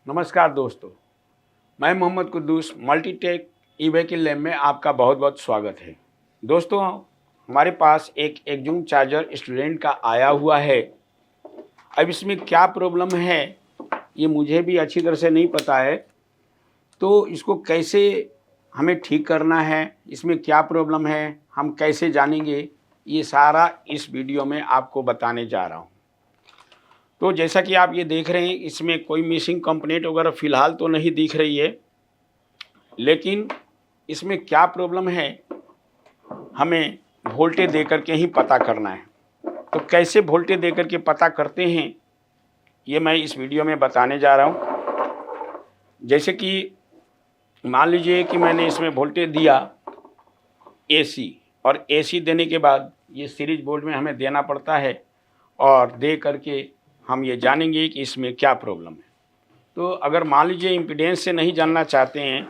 नमस्कार दोस्तों, मैं Mohammad Quddus Multitech e vehicle lab में आपका बहुत बहुत स्वागत है। दोस्तों, हमारे पास एक एक्जूम चार्जर स्टूडेंट का आया हुआ है। अब इसमें क्या प्रॉब्लम है ये मुझे भी अच्छी तरह से नहीं पता है, तो इसको कैसे हमें ठीक करना है, इसमें क्या प्रॉब्लम है, हम कैसे जानेंगे, ये सारा इस वीडियो में आपको बताने जा रहा हूँ। तो जैसा कि आप ये देख रहे हैं, इसमें कोई मिसिंग कंपोनेंट वगैरह फ़िलहाल तो नहीं दिख रही है, लेकिन इसमें क्या प्रॉब्लम है हमें वोल्टेज दे करके ही पता करना है। तो कैसे वोल्टेज दे करके पता करते हैं ये मैं इस वीडियो में बताने जा रहा हूँ। जैसे कि मान लीजिए कि मैंने इसमें वोल्टेज दिया एसी, और एसी देने के बाद ये सीरीज बोर्ड में हमें देना पड़ता है, और दे करके हम ये जानेंगे कि इसमें क्या प्रॉब्लम है। तो अगर मान लीजिए इम्पीडेंस से नहीं जानना चाहते हैं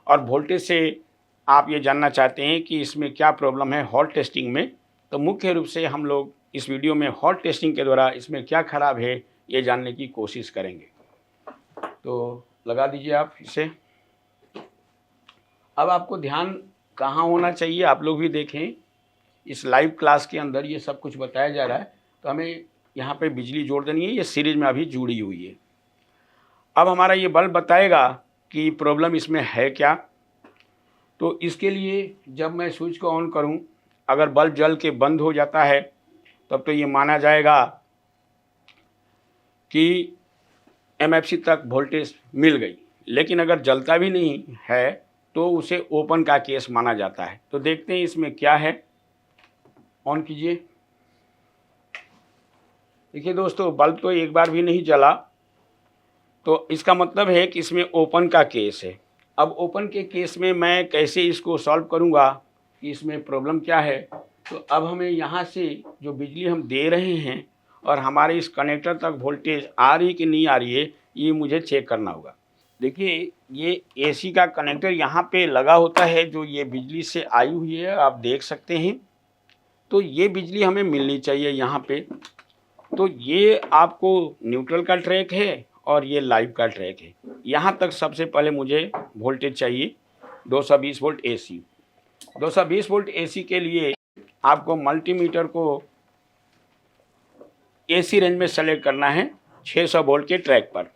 और वोल्टेज से आप ये जानना चाहते हैं कि इसमें क्या प्रॉब्लम है हॉट टेस्टिंग में, तो मुख्य रूप से हम लोग इस वीडियो में हॉट टेस्टिंग के द्वारा इसमें क्या ख़राब है ये जानने की कोशिश करेंगे। तो लगा दीजिए आप इसे। अब आपको ध्यान कहाँ होना चाहिए, आप लोग भी देखें, इस लाइव क्लास के अंदर ये सब कुछ बताया जा रहा है। तो हमें यहाँ पे बिजली जोड़ देनी है, ये सीरीज में अभी जुड़ी हुई है। अब हमारा ये बल्ब बताएगा कि प्रॉब्लम इसमें है क्या। तो इसके लिए जब मैं स्विच को ऑन करूं, अगर बल्ब जल के बंद हो जाता है तब तो ये माना जाएगा कि एमएफसी तक वोल्टेज मिल गई। लेकिन अगर जलता भी नहीं है तो उसे ओपन का केस माना जाता है। तो देखते हैं इसमें क्या है। ऑन कीजिए। देखिए दोस्तों, बल्ब तो एक बार भी नहीं जला, तो इसका मतलब है कि इसमें ओपन का केस है। अब ओपन के केस में मैं कैसे इसको सॉल्व करूंगा कि इसमें प्रॉब्लम क्या है। तो अब हमें यहाँ से जो बिजली हम दे रहे हैं और हमारे इस कनेक्टर तक वोल्टेज आ रही कि नहीं आ रही है, ये मुझे चेक करना होगा। देखिए, ये एसी का कनेक्टर यहाँ पे लगा होता है, जो ये बिजली से आई हुई है, आप देख सकते हैं। तो ये बिजली हमें मिलनी चाहिए यहाँ पे। तो ये आपको न्यूट्रल का ट्रैक है और ये लाइव का ट्रैक है। यहाँ तक सबसे पहले मुझे वोल्टेज चाहिए 220 वोल्ट एसी। 220 वोल्ट एसी के लिए आपको मल्टीमीटर को एसी रेंज में सेलेक्ट करना है 600 वोल्ट के ट्रैक पर।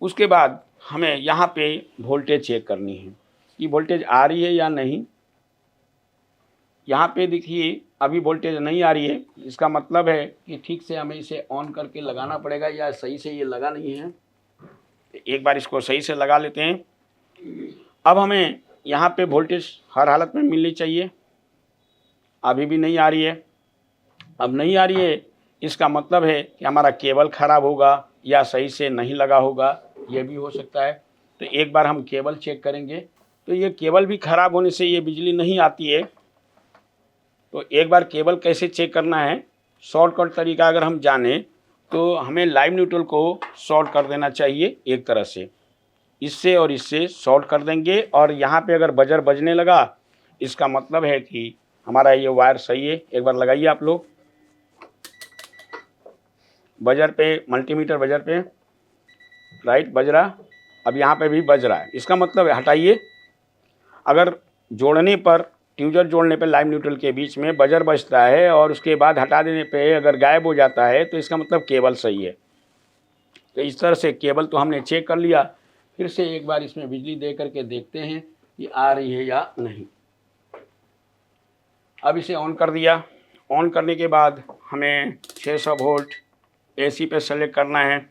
उसके बाद हमें यहाँ पे वोल्टेज चेक करनी है कि वोल्टेज आ रही है या नहीं। यहाँ पे देखिए अभी वोल्टेज नहीं आ रही है, इसका मतलब है कि ठीक से हमें इसे ऑन करके लगाना पड़ेगा, या सही से ये लगा नहीं है। एक बार इसको सही से लगा लेते हैं। अब हमें यहाँ पे वोल्टेज हर हालत में मिलनी चाहिए। अभी भी नहीं आ रही है। अब नहीं आ रही है, इसका मतलब है कि हमारा केबल ख़राब होगा या सही से नहीं लगा होगा, ये भी हो सकता है। तो एक बार हम केबल चेक करेंगे। तो ये केबल भी ख़राब होने से ये बिजली नहीं आती है। तो एक बार केबल कैसे चेक करना है, शॉर्टकट तरीका अगर हम जाने तो हमें लाइव न्यूट्रल को शॉर्ट कर देना चाहिए एक तरह से। इससे और इससे शॉर्ट कर देंगे, और यहाँ पे अगर बजर बजने लगा, इसका मतलब है कि हमारा ये वायर सही है। एक बार लगाइए आप लोग बजर पे, मल्टीमीटर बजर पे, राइट बज रहा। अब यहाँ पे भी बज रहा है, इसका मतलब है हटाइए। अगर जोड़ने पर, ट्यूजर जोड़ने पे लाइव न्यूट्रल के बीच में बजर बजता है और उसके बाद हटा देने पे अगर गायब हो जाता है, तो इसका मतलब केबल सही है। तो इस तरह से केबल तो हमने चेक कर लिया। फिर से एक बार इसमें बिजली दे करके देखते हैं कि आ रही है या नहीं। अब इसे ऑन कर दिया। ऑन करने के बाद हमें 600 वोल्ट एसी पे सेलेक्ट करना है।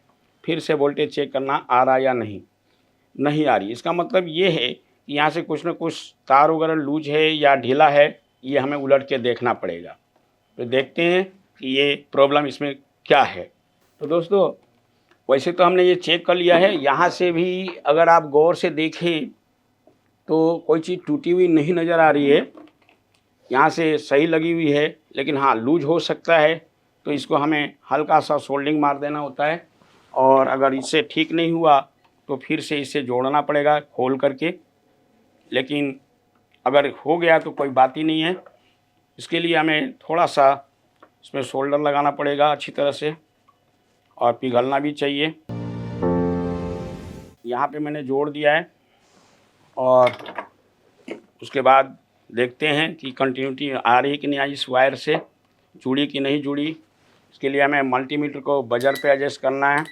फिर से वोल्टेज चेक करना, आ रहा या नहीं। नहीं आ रही, इसका मतलब ये है कि यहाँ से कुछ ना कुछ तार वगैरह लूज है या ढीला है, ये हमें उलट के देखना पड़ेगा। तो देखते हैं कि ये प्रॉब्लम इसमें क्या है। तो दोस्तों, वैसे तो हमने ये चेक कर लिया है। यहाँ से भी अगर आप गौर से देखें तो कोई चीज़ टूटी हुई नहीं नज़र आ रही है। यहाँ से सही लगी हुई है, लेकिन हाँ लूज हो सकता है। तो इसको हमें हल्का सा सोल्डिंग मार देना होता है, और अगर इससे ठीक नहीं हुआ तो फिर से इसे जोड़ना पड़ेगा खोल करके। लेकिन अगर हो गया तो कोई बात ही नहीं है। इसके लिए हमें थोड़ा सा इसमें सोल्डर लगाना पड़ेगा अच्छी तरह से, और पिघलना भी चाहिए। यहाँ पे मैंने जोड़ दिया है और उसके बाद देखते हैं कि कंटिन्यूटी आ रही कि नहीं आई, इस वायर से जुड़ी कि नहीं जुड़ी। इसके लिए हमें मल्टीमीटर को बजर पे एडजस्ट करना है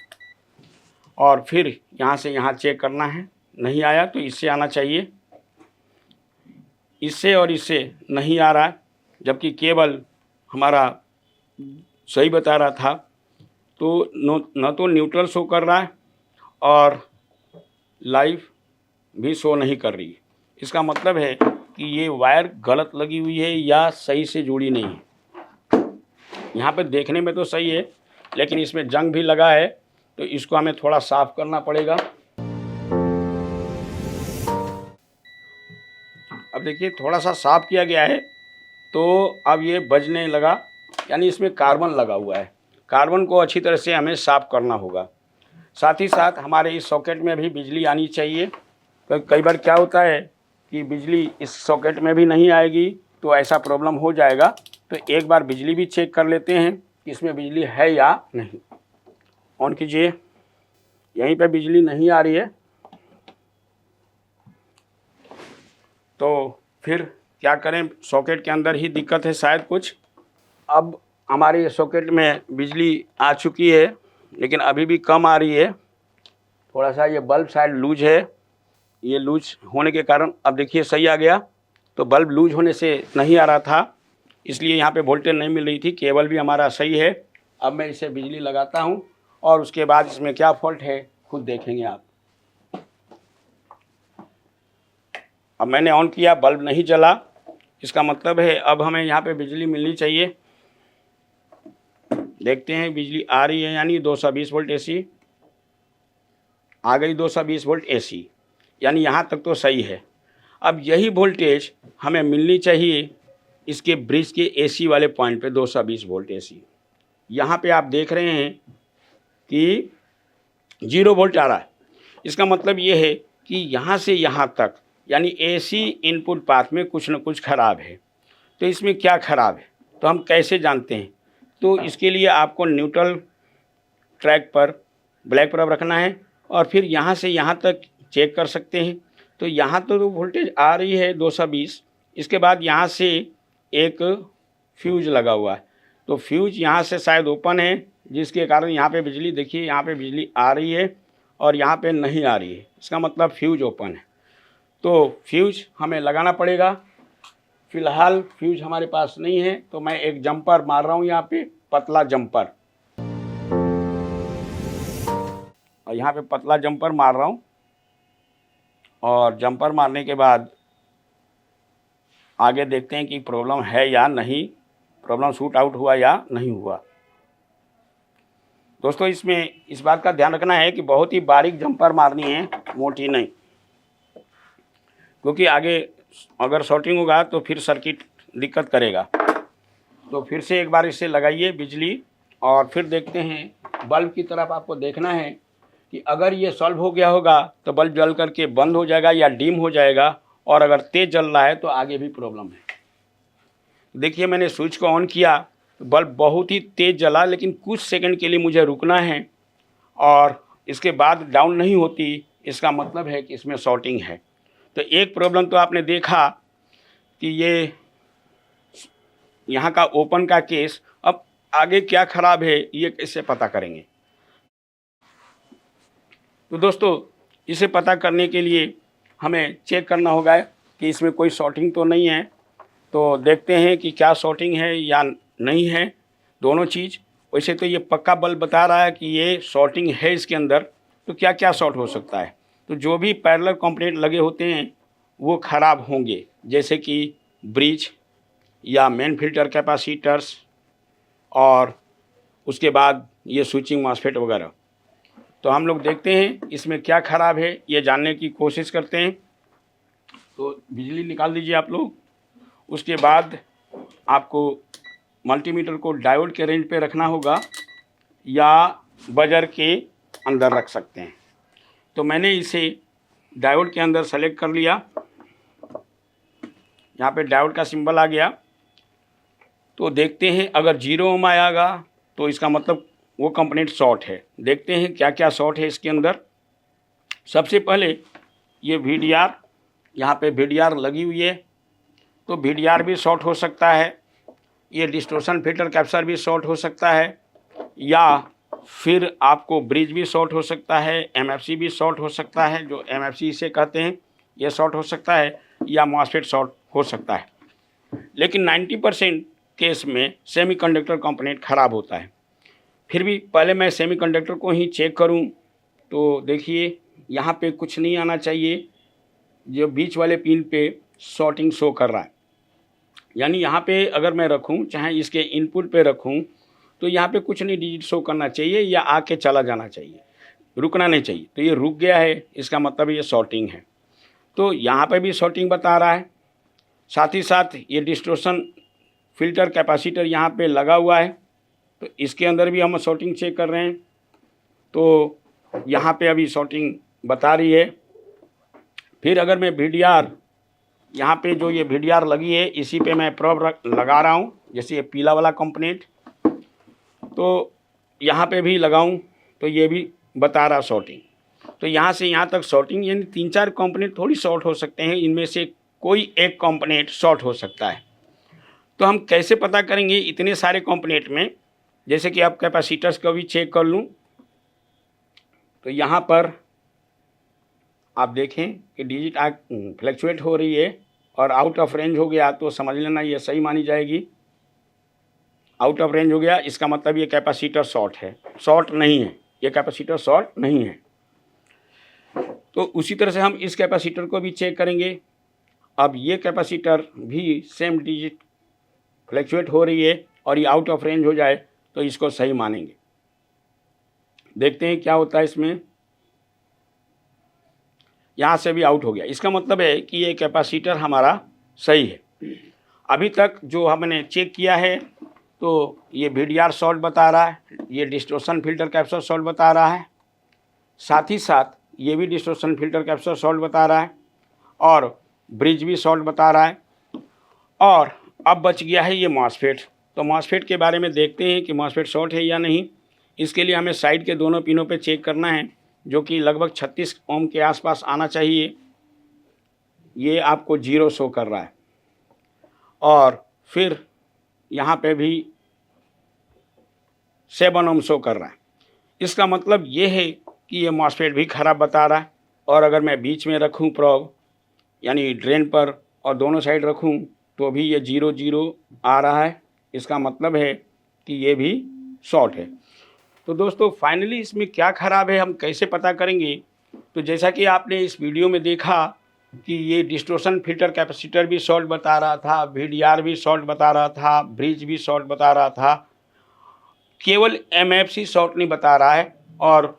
और फिर यहाँ से यहाँ चेक करना है। नहीं आया तो इससे आना चाहिए, इससे और इससे नहीं आ रहा, जबकि केबल हमारा सही बता रहा था। तो न तो न्यूट्रल शो कर रहा है और लाइव भी शो नहीं कर रही। इसका मतलब है कि ये वायर गलत लगी हुई है या सही से जुड़ी नहीं है। यहाँ पे देखने में तो सही है, लेकिन इसमें जंग भी लगा है, तो इसको हमें थोड़ा साफ करना पड़ेगा। अब देखिए थोड़ा सा साफ किया गया है, तो अब ये बजने लगा, यानी इसमें कार्बन लगा हुआ है। कार्बन को अच्छी तरह से हमें साफ करना होगा। साथ ही साथ हमारे इस सॉकेट में भी बिजली आनी चाहिए। तो कई बार क्या होता है कि बिजली इस सॉकेट में भी नहीं आएगी, तो ऐसा प्रॉब्लम हो जाएगा। तो एक बार बिजली भी चेक कर लेते हैं कि इसमें बिजली है या नहीं। ऑन कीजिए। यहीं पे बिजली नहीं आ रही है, तो फिर क्या करें, सॉकेट के अंदर ही दिक्कत है शायद कुछ। अब हमारे सॉकेट में बिजली आ चुकी है, लेकिन अभी भी कम आ रही है। थोड़ा सा ये बल्ब शायद लूज है, ये लूज होने के कारण अब देखिए सही आ गया। तो बल्ब लूज होने से नहीं आ रहा था, इसलिए यहाँ पे वोल्टेज नहीं मिल रही थी। केबल भी हमारा सही है। अब मैं इसे बिजली लगाता हूँ और उसके बाद इसमें क्या फॉल्ट है खुद देखेंगे आप। अब मैंने ऑन किया, बल्ब नहीं जला, इसका मतलब है अब हमें यहाँ पे बिजली मिलनी चाहिए। देखते हैं बिजली आ रही है, यानी 220 वोल्ट एसी आ गई। 220 वोल्ट एसी, यानी यहाँ तक तो सही है। अब यही वोल्टेज हमें मिलनी चाहिए इसके ब्रिज के एसी वाले पॉइंट पे, 220 वोल्ट एसी। यहाँ पे आप देख रहे हैं कि 0 वोल्ट आ रहा है। इसका मतलब ये है कि यहाँ से यहाँ तक, यानी एसी इनपुट पाथ में कुछ न कुछ खराब है। तो इसमें क्या खराब है, तो हम कैसे जानते हैं? तो इसके लिए आपको न्यूट्रल ट्रैक पर ब्लैक परब रखना है और फिर यहाँ से यहाँ तक चेक कर सकते हैं। तो यहाँ तो वोल्टेज आ रही है 220। इसके बाद यहाँ से एक फ्यूज लगा हुआ है, तो फ्यूज यहाँ से शायद ओपन है, जिसके कारण यहाँ पे बिजली, देखिए यहाँ पे बिजली आ रही है और यहाँ पे नहीं आ रही है। इसका मतलब फ्यूज ओपन है। तो फ्यूज हमें लगाना पड़ेगा। फ़िलहाल फ्यूज हमारे पास नहीं है, तो मैं एक जंपर मार रहा हूँ यहाँ पे, पतला जंपर, और यहाँ पे पतला जंपर मार रहा हूँ। और जंपर मारने के बाद आगे देखते हैं कि प्रॉब्लम है या नहीं, प्रॉब्लम शूट आउट हुआ या नहीं हुआ। दोस्तों इसमें इस बात का ध्यान रखना है कि बहुत ही बारीक जंपर मारनी है, मोटी नहीं, क्योंकि आगे अगर शॉर्टिंग होगा तो फिर सर्किट दिक्कत करेगा। तो फिर से एक बार इसे लगाइए बिजली, और फिर देखते हैं। बल्ब की तरफ आपको देखना है कि अगर ये सॉल्व हो गया होगा तो बल्ब जल करके बंद हो जाएगा या डिम हो जाएगा, और अगर तेज़ जल रहा है तो आगे भी प्रॉब्लम है। देखिए मैंने स्विच को ऑन किया, बल्ब बहुत ही तेज़ जला, लेकिन कुछ सेकंड के लिए मुझे रुकना है और इसके बाद डाउन नहीं होती। इसका मतलब है कि इसमें शॉर्टिंग है। तो एक प्रॉब्लम तो आपने देखा कि ये यहाँ का ओपन का केस। अब आगे क्या ख़राब है ये कैसे पता करेंगे? तो दोस्तों इसे पता करने के लिए हमें चेक करना होगा कि इसमें कोई शॉर्टिंग तो नहीं है। तो देखते हैं कि क्या शॉर्टिंग है या नहीं है, दोनों चीज़। वैसे तो ये पक्का बल्ब बता रहा है कि ये शॉर्टिंग है इसके अंदर। तो क्या क्या शॉर्ट हो सकता है? तो जो भी पैरेलल कंपोनेंट लगे होते हैं वो ख़राब होंगे, जैसे कि ब्रिज या मेन फिल्टर कैपेसिटर्स, और उसके बाद ये स्विचिंग मॉसफेट वगैरह। तो हम लोग देखते हैं इसमें क्या ख़राब है, ये जानने की कोशिश करते हैं। तो बिजली निकाल दीजिए आप लोग। उसके बाद आपको मल्टीमीटर को डायोड के रेंज पे रखना होगा या बजर के अंदर रख सकते हैं। तो मैंने इसे डायोड के अंदर सेलेक्ट कर लिया। यहाँ पे डायोड का सिंबल आ गया। तो देखते हैं अगर 0 ओम आएगा तो इसका मतलब वो कंपोनेंट शॉर्ट है। देखते हैं क्या क्या शॉर्ट है इसके अंदर। सबसे पहले ये VDR, यहाँ पे VDR लगी हुई है, तो VDR भी शॉर्ट हो सकता है, ये डिस्टोर्शन फिल्टर कैप्चर भी शॉर्ट हो सकता है, या फिर आपको ब्रिज भी शॉर्ट हो सकता है, MFC भी शॉर्ट हो सकता है, जो MFC इसे कहते हैं, ये शॉर्ट हो सकता है, या मॉसफेट शॉर्ट हो सकता है। लेकिन 90% केस में सेमीकंडक्टर कंपोनेंट ख़राब होता है। फिर भी पहले मैं सेमीकंडक्टर को ही चेक करूं, तो देखिए यहाँ पे कुछ नहीं आना चाहिए, जो बीच वाले पिन पे शॉर्टिंग शो कर रहा है। यानी यहाँ पे अगर मैं रखूँ, चाहे इसके इनपुट पे रखूँ, तो यहाँ पे कुछ नहीं डिजिट शो करना चाहिए या आके चला जाना चाहिए, रुकना नहीं चाहिए। तो ये रुक गया है, इसका मतलब ये शॉर्टिंग है। तो यहाँ पे भी शॉर्टिंग बता रहा है। साथ ही साथ ये डिस्टोर्शन फिल्टर कैपेसिटर यहाँ पे लगा हुआ है, तो इसके अंदर भी हम शॉर्टिंग चेक कर रहे हैं, तो यहाँ पे अभी शॉर्टिंग बता रही है। फिर अगर मैं VDR, यहाँ पे जो ये VDR लगी है, इसी पे मैं प्रोब लगा रहा हूँ, जैसे ये पीला वाला कंपोनेंट, तो यहाँ पे भी लगाऊँ तो ये भी बता रहा शॉर्टिंग। तो यहाँ से यहाँ तक शॉर्टिंग, यानी 3-4 कंपोनेंट थोड़ी शॉर्ट हो सकते हैं, इनमें से कोई एक कंपोनेंट शॉर्ट हो सकता है। तो हम कैसे पता करेंगे इतने सारे कंपोनेंट में? जैसे कि आप कैपेसिटर्स को भी चेक कर लूँ, तो यहाँ पर आप देखें कि डिजिट फ्लैक्चुएट हो रही है और आउट ऑफ रेंज हो गया, तो समझ लेना ये सही मानी जाएगी। आउट ऑफ रेंज हो गया, इसका मतलब ये कैपेसिटर शॉर्ट है, शॉर्ट नहीं है, ये कैपेसिटर शॉर्ट नहीं है। तो उसी तरह से हम इस कैपेसिटर को भी चेक करेंगे। अब ये कैपेसिटर भी सेम डिजिट फ्लैक्चुएट हो रही है और ये आउट ऑफ रेंज हो जाए तो इसको सही मानेंगे। देखते हैं क्या होता है इसमें। यहाँ से भी आउट हो गया, इसका मतलब है कि ये कैपेसिटर हमारा सही है। अभी तक जो हमने चेक किया है, तो ये VDR शॉर्ट बता रहा है, ये डिस्टोर्शन फिल्टर कैप्चर शॉर्ट बता रहा है, साथ ही साथ ये भी डिस्टोर्शन फिल्टर कैप्चर शॉर्ट बता रहा है, और ब्रिज भी शॉर्ट बता रहा है। और अब बच गया है ये मॉसफेट। तो मॉसफेट के बारे में देखते हैं कि मॉसफेट शॉर्ट है या नहीं। इसके लिए हमें साइड के दोनों पिनों पे चेक करना है, जो कि लगभग 36 ओम के आसपास आना चाहिए। ये आपको 0 शो कर रहा है, और फिर यहाँ पे भी 7 ओम शो कर रहा है। इसका मतलब ये है कि ये मॉसफेट भी ख़राब बता रहा है। और अगर मैं बीच में रखूँ प्रोब, यानी ड्रेन पर, और दोनों साइड रखूँ, तो भी ये 0-0 आ रहा है। इसका मतलब है कि ये भी शॉर्ट है। तो दोस्तों फाइनली इसमें क्या ख़राब है, हम कैसे पता करेंगे? तो जैसा कि आपने इस वीडियो में देखा कि ये डिस्टोर्शन फिल्टर कैपेसिटर भी शॉर्ट बता रहा था, VDR भी शॉर्ट बता रहा था, ब्रिज भी शॉर्ट बता रहा था, केवल MFC शॉर्ट नहीं बता रहा है, और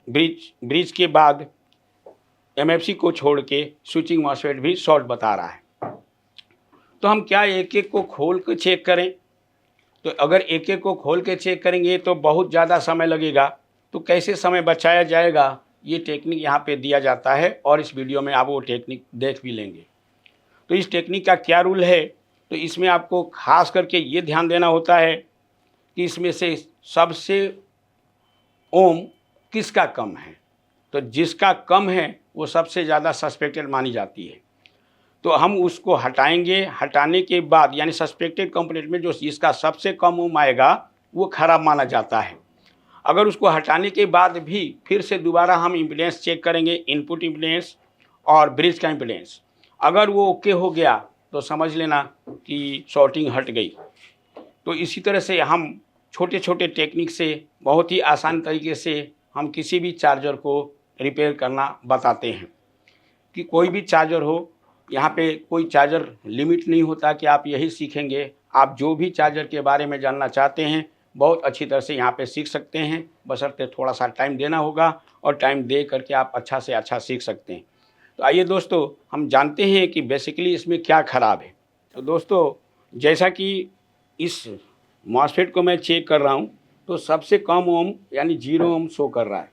ब्रिज के बाद MFC को छोड़ के स्विचिंग मॉसफेट भी शॉर्ट बता रहा है। तो हम क्या एक एक को खोल के चेक करें? तो अगर एक एक को खोल के चेक करेंगे तो बहुत ज़्यादा समय लगेगा। तो कैसे समय बचाया जाएगा, ये टेक्निक यहाँ पे दिया जाता है, और इस वीडियो में आप वो टेक्निक देख भी लेंगे। तो इस टेक्निक का क्या रूल है? तो इसमें आपको खास करके ये ध्यान देना होता है कि इसमें से सबसे ओम किसका कम है। तो जिसका कम है वो सबसे ज़्यादा सस्पेक्टेड मानी जाती है। तो हम उसको हटाएंगे, हटाने के बाद यानी सस्पेक्टेड कंपोनेंट में जो इसका सबसे कम ओम आएगा वो खराब माना जाता है। अगर उसको हटाने के बाद भी फिर से दोबारा हम इम्पीडेंस चेक करेंगे, इनपुट इम्पीडेंस और ब्रिज का इम्पीडेंस, अगर वो ओके हो गया तो समझ लेना कि शॉर्टिंग हट गई। तो इसी तरह से हम छोटे छोटे टेक्निक से बहुत ही आसान तरीके से हम किसी भी चार्जर को रिपेयर करना बताते हैं। कि कोई भी चार्जर हो, यहाँ पे कोई चार्जर लिमिट नहीं होता कि आप यही सीखेंगे। आप जो भी चार्जर के बारे में जानना चाहते हैं बहुत अच्छी तरह से यहाँ पे सीख सकते हैं, बशर्ते थोड़ा सा टाइम देना होगा, और टाइम दे करके आप अच्छा से अच्छा सीख सकते हैं। तो आइए दोस्तों हम जानते हैं कि बेसिकली इसमें क्या ख़राब है। तो दोस्तों जैसा कि इस मॉसफेट को मैं चेक कर रहा हूँ, तो सबसे कम ओम यानी 0 ओम शो कर रहा है,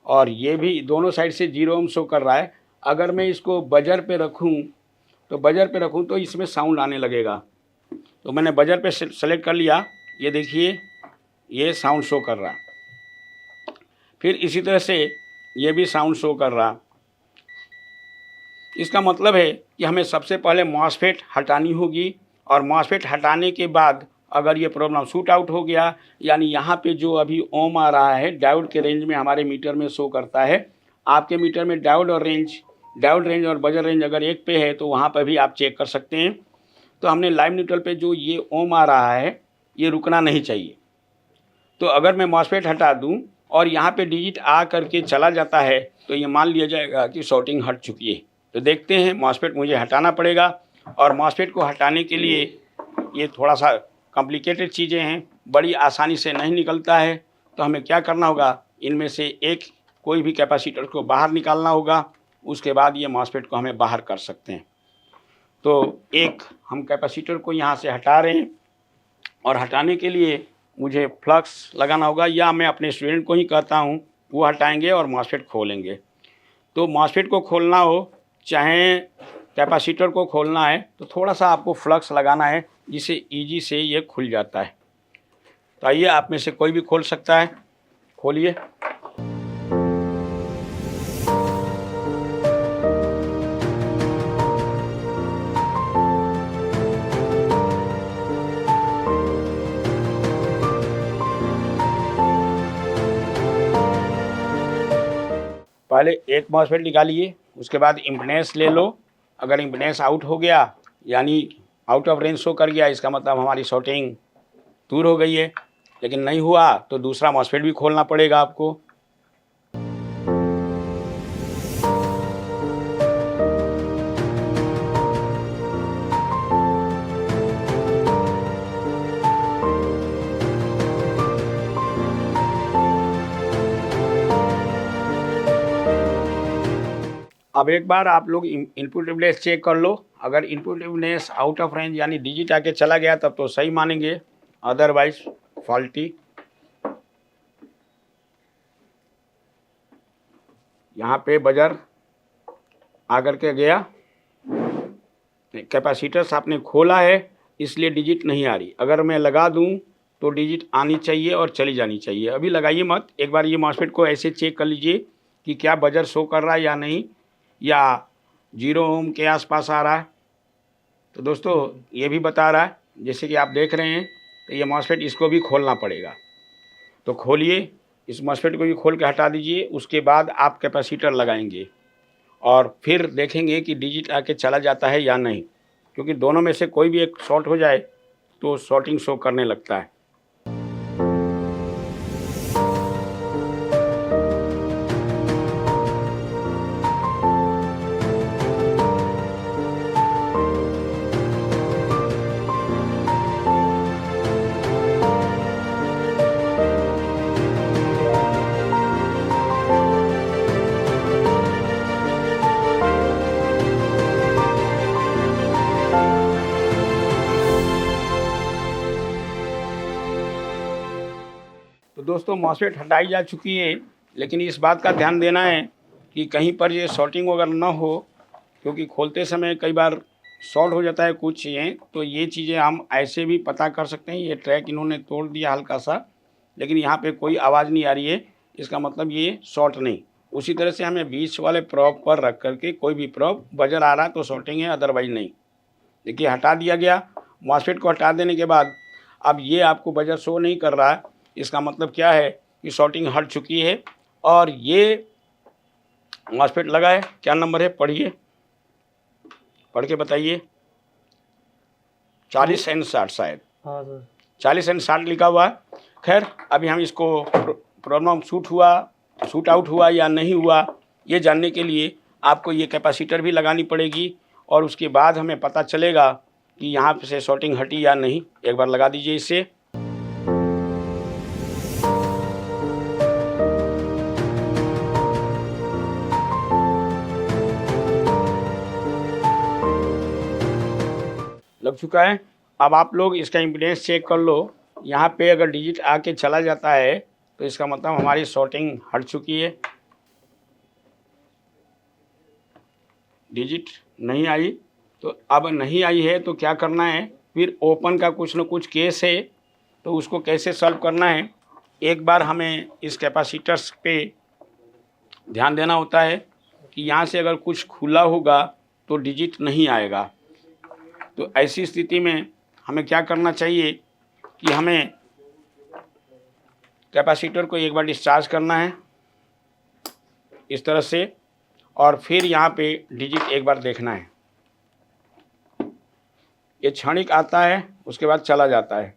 और ये भी दोनों साइड से 0 ओम शो कर रहा है। अगर मैं इसको बजर पे रखूँ तो इसमें साउंड आने लगेगा। तो मैंने बजर पे सेलेक्ट कर लिया, ये देखिए ये साउंड शो कर रहा है। फिर इसी तरह से ये भी साउंड शो कर रहा। इसका मतलब है कि हमें सबसे पहले मॉसफेट हटानी होगी, और मॉसफेट हटाने के बाद अगर ये प्रॉब्लम शूट आउट हो गया, यानी यहाँ पे जो अभी ओम आ रहा है डायोड के रेंज में हमारे मीटर में शो करता है। आपके मीटर में डायोड रेंज और बजर रेंज अगर एक पे है तो वहाँ पर भी आप चेक कर सकते हैं। तो हमने लाइव न्यूट्रल पे जो ये ओम आ रहा है ये रुकना नहीं चाहिए। तो अगर मैं मॉसफेट हटा दूं और यहाँ पे डिजिट आ करके चला जाता है तो ये मान लिया जाएगा कि शॉर्टिंग हट चुकी है। तो देखते हैं, मॉसफेट मुझे हटाना पड़ेगा, और मॉसफेट को हटाने के लिए ये थोड़ा सा कॉम्प्लिकेटेड चीज़ें हैं, बड़ी आसानी से नहीं निकलता है। तो हमें क्या करना होगा, इनमें से एक कोई भी कैपेसिटर को बाहर निकालना होगा, उसके बाद ये मॉसफेट को हमें बाहर कर सकते हैं। तो एक हम कैपेसिटर को यहाँ से हटा रहे हैं, और हटाने के लिए मुझे फ्लक्स लगाना होगा, या मैं अपने स्टूडेंट को ही कहता हूँ वो हटाएंगे और मॉसफेट खोलेंगे। तो मॉसफेट को खोलना हो चाहे कैपेसिटर को खोलना है तो थोड़ा सा आपको फ्लक्स लगाना है, जिससे इजी से ये खुल जाता है। तो आइए, आप में से कोई भी खोल सकता है, खोलिए। पहले एक मॉसफेट निकालिए, उसके बाद इम्पीडेंस ले लो। अगर इम्पीडेंस आउट हो गया, यानी आउट ऑफ रेंज शो कर गया, इसका मतलब हमारी शॉर्टिंग दूर हो गई है। लेकिन नहीं हुआ तो दूसरा मॉसफेट भी खोलना पड़ेगा आपको। अब एक बार आप लोग इनपुट इम्पीडेंस चेक कर लो। अगर input impedance out of range यानी डिजिट आके चला गया तब तो सही मानेंगे, अदरवाइज फॉल्टी। यहाँ पे बजर आकर के गया, कैपेसिटर्स आपने खोला है इसलिए डिजिट नहीं आ रही। अगर मैं लगा दूं तो डिजिट आनी चाहिए और चली जानी चाहिए। अभी लगाइए मत, एक बार ये मॉसफेट को ऐसे चेक कर लीजिए कि क्या बजर शो कर रहा है या नहीं, या 0 ओम के आसपास आ रहा है। तो दोस्तों ये भी बता रहा है, जैसे कि आप देख रहे हैं। तो ये मॉसफेट इसको भी खोलना पड़ेगा। तो खोलिए, इस मॉसफेट को भी खोल के हटा दीजिए। उसके बाद आप कैपेसिटर लगाएंगे और फिर देखेंगे कि डिजिट आके चला जाता है या नहीं, क्योंकि दोनों में से कोई भी एक शॉर्ट हो जाए तो शॉर्टिंग शो करने लगता है। तो दोस्तों मॉसफेट हटाई जा चुकी है, लेकिन इस बात का ध्यान देना है कि कहीं पर ये शॉर्टिंग वगैरह ना हो, क्योंकि खोलते समय कई बार शॉर्ट हो जाता है कुछ चीज़ें। तो ये चीज़ें हम ऐसे भी पता कर सकते हैं। ये ट्रैक इन्होंने तोड़ दिया हल्का सा, लेकिन यहाँ पे कोई आवाज़ नहीं आ रही है, इसका मतलब ये शॉर्ट नहीं। उसी तरह से हमें बीच वाले प्रॉप पर रख करके कोई भी प्रॉप बजर आ रहा है तो शॉर्टिंग है, अदरवाइज नहीं। देखिए हटा दिया गया। मॉसफेट को हटा देने के बाद अब ये आपको बजर शो नहीं कर रहा है, इसका मतलब क्या है कि शॉर्टिंग हट चुकी है। और ये मॉसफेट लगा है, क्या नंबर है पढ़िए, पढ़ के बताइए। 40 एंड 60 शायद। हाँ सर। 40 एंड 60 लिखा हुआ है। खैर अभी हम इसको प्रॉब्लम शूट आउट हुआ या नहीं हुआ, ये जानने के लिए आपको ये कैपेसिटर भी लगानी पड़ेगी, और उसके बाद हमें पता चलेगा कि यहाँ से शॉर्टिंग हटी या नहीं। एक बार लगा दीजिए इसे। लग चुका है। अब आप लोग इसका इम्पीडेंस चेक कर लो। यहाँ पे अगर डिजिट आके चला जाता है तो इसका मतलब हमारी शॉर्टिंग हट चुकी है। डिजिट नहीं आई, तो अब नहीं आई है तो क्या करना है, फिर ओपन का कुछ न कुछ केस है, तो उसको कैसे सॉल्व करना है। एक बार हमें इस कैपेसिटर्स पे ध्यान देना होता है कि यहाँ से अगर कुछ खुला होगा तो डिजिट नहीं आएगा। तो ऐसी स्थिति में हमें क्या करना चाहिए कि हमें कैपेसिटर को एक बार डिस्चार्ज करना है इस तरह से, और फिर यहाँ पे डिजिट एक बार देखना है। ये क्षणिक आता है, उसके बाद चला जाता है,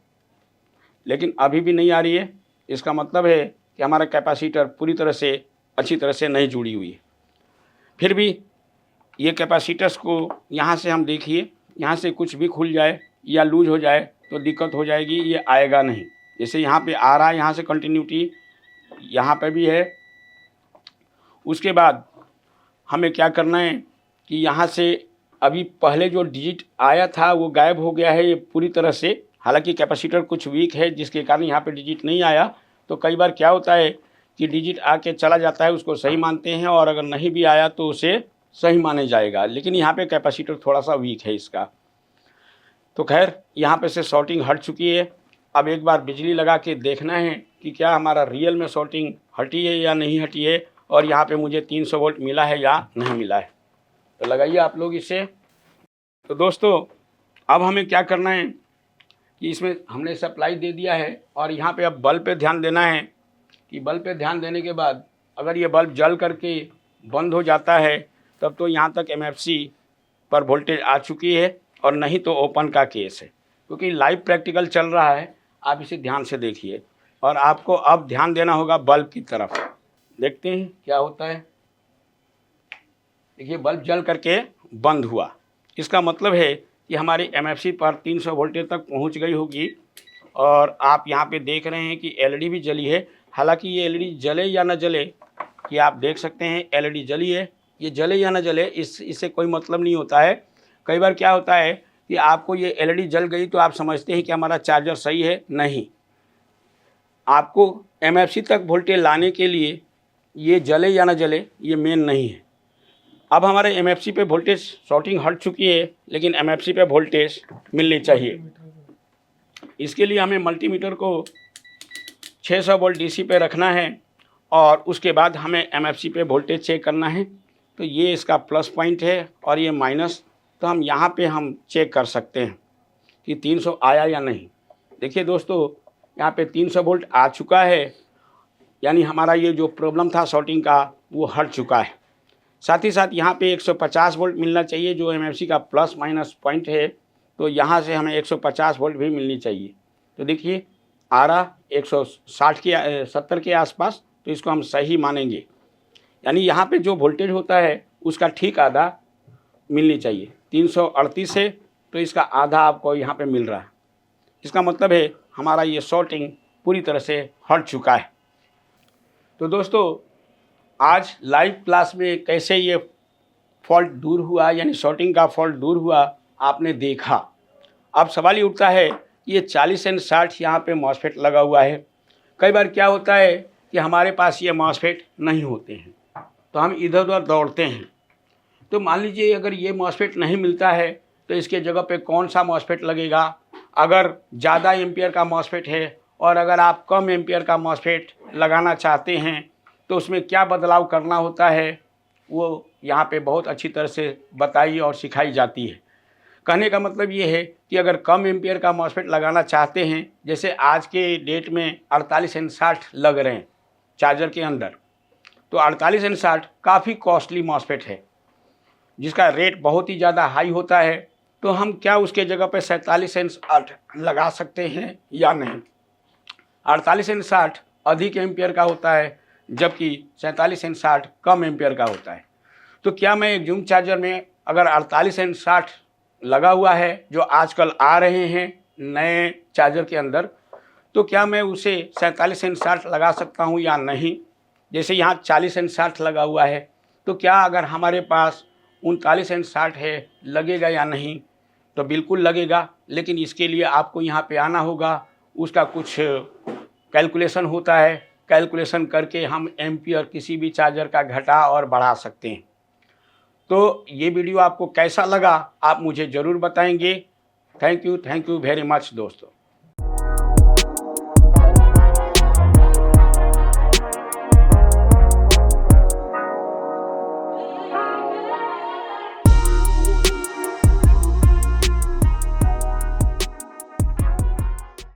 लेकिन अभी भी नहीं आ रही है। इसका मतलब है कि हमारा कैपेसिटर पूरी तरह से अच्छी तरह से नहीं जुड़ी हुई है। फिर भी ये कैपेसिटर्स को यहाँ से हम देखिए, यहाँ से कुछ भी खुल जाए या लूज हो जाए तो दिक्कत हो जाएगी, ये आएगा नहीं। जैसे यहाँ पे आ रहा है, यहाँ से कंटिन्यूटी यहाँ पे भी है। उसके बाद हमें क्या करना है कि यहाँ से अभी पहले जो डिजिट आया था वो गायब हो गया है ये पूरी तरह से। हालांकि कैपेसिटर कुछ वीक है जिसके कारण यहाँ पे डिजिट नहीं आया। तो कई बार क्या होता है कि डिजिट आके चला जाता है, उसको सही मानते हैं, और अगर नहीं भी आया तो उसे सही माने जाएगा, लेकिन यहाँ पे कैपेसिटर थोड़ा सा वीक है इसका। तो खैर यहाँ पे से शॉर्टिंग हट चुकी है। अब एक बार बिजली लगा के देखना है कि क्या हमारा रियल में शॉर्टिंग हटी है या नहीं हटी है, और यहाँ पे मुझे 300 वोल्ट मिला है या नहीं मिला है। तो लगाइए आप लोग इसे। तो दोस्तों अब हमें क्या करना है कि इसमें हमने सप्लाई दे दिया है, और यहाँ पे अब बल्ब पे ध्यान देना है कि बल्ब पे ध्यान देने के बाद अगर ये बल्ब जल करके बंद हो जाता है तब तो यहाँ तक MFC पर वोल्टेज आ चुकी है, और नहीं तो ओपन का केस है। क्योंकि लाइव प्रैक्टिकल चल रहा है, आप इसे ध्यान से देखिए, और आपको अब ध्यान देना होगा बल्ब की तरफ। देखते हैं क्या होता है। देखिए बल्ब जल करके बंद हुआ, इसका मतलब है कि हमारी MFC पर 300 वोल्टेज तक पहुंच गई होगी। और आप यहाँ पे देख रहे हैं कि LED भी जली है। हालांकि ये LED जले या ना जले, कि आप देख सकते हैं LED जली है। ये जले या ना जले इससे कोई मतलब नहीं होता है। कई बार क्या होता है कि आपको ये LED जल गई तो आप समझते हैं कि हमारा चार्जर सही है। नहीं, आपको MFC तक वोल्टेज लाने के लिए ये जले या ना जले ये मेन नहीं है। अब हमारे MFC पे वोल्टेज शॉर्टिंग हट चुकी है, लेकिन MFC पे वोल्टेज मिलनी चाहिए। इसके लिए हमें मल्टीमीटर को 600 वोल्ट DC पे रखना है, और उसके बाद हमें MFC पे वोल्टेज चेक करना है। तो ये इसका प्लस पॉइंट है और ये माइनस। तो हम यहाँ पे हम चेक कर सकते हैं कि 300 आया या नहीं। देखिए दोस्तों यहाँ पे 300 वोल्ट आ चुका है, यानी हमारा ये जो प्रॉब्लम था शॉर्टिंग का वो हट चुका है। साथ ही साथ यहाँ पे 150 वोल्ट मिलना चाहिए जो MFC का प्लस माइनस पॉइंट है। तो यहाँ से हमें 150 वोल्ट भी मिलनी चाहिए। तो देखिए आ रहा 160 के 70 के आसपास, तो इसको हम सही मानेंगे। यानी यहाँ पे जो वोल्टेज होता है उसका ठीक आधा मिलनी चाहिए। 338 है तो इसका आधा आपको यहाँ पे मिल रहा है। इसका मतलब है हमारा ये शॉर्टिंग पूरी तरह से हट चुका है। तो दोस्तों आज लाइव क्लास में कैसे ये फॉल्ट दूर हुआ, यानी शॉर्टिंग का फॉल्ट दूर हुआ, आपने देखा। अब सवाल ये उठता है कि ये 40 एंड 60 यहाँ पे मॉसफेट लगा हुआ है। कई बार क्या होता है कि हमारे पास ये मॉसफेट नहीं होते हैं, तो हम इधर उधर दौड़ते हैं। तो मान लीजिए अगर ये मॉसफेट नहीं मिलता है तो इसके जगह पे कौन सा मॉसफेट लगेगा। अगर ज़्यादा एम्पियर का मॉसफेट है और अगर आप कम एम्पियर का मॉसफेट लगाना चाहते हैं तो उसमें क्या बदलाव करना होता है वो यहाँ पे बहुत अच्छी तरह से बताई और सिखाई जाती है। कहने का मतलब ये है कि अगर कम एम्पियर का मॉसफेट लगाना चाहते हैं, जैसे आज के डेट में 48 एंड 60 लग रहे हैं चार्जर के अंदर, तो 48 एंड 60 काफ़ी कॉस्टली मॉसफेट है जिसका रेट बहुत ही ज़्यादा हाई होता है। तो हम क्या उसके जगह पे 47 एंड 60 लगा सकते हैं या नहीं। 48 एंड 60 अधिक एम्पियर का होता है, जबकि 47 एंड 60 कम एम्पियर का होता है। तो क्या मैं एक जूम चार्जर में अगर 48 एंड 60 लगा हुआ है जो आजकल आ रहे हैं नए चार्जर के अंदर, तो क्या मैं उसे 47 एंड 60 लगा सकता हूँ या नहीं। जैसे यहाँ 40 एंड 60 लगा हुआ है, तो क्या अगर हमारे पास 39 एंड 60 है लगेगा या नहीं। तो बिल्कुल लगेगा, लेकिन इसके लिए आपको यहाँ पे आना होगा। उसका कुछ कैलकुलेशन होता है, कैलकुलेशन करके हम एम्पियर किसी भी चार्जर का घटा और बढ़ा सकते हैं। तो ये वीडियो आपको कैसा लगा आप मुझे ज़रूर बताएंगे। थैंक यू वेरी मच दोस्तों।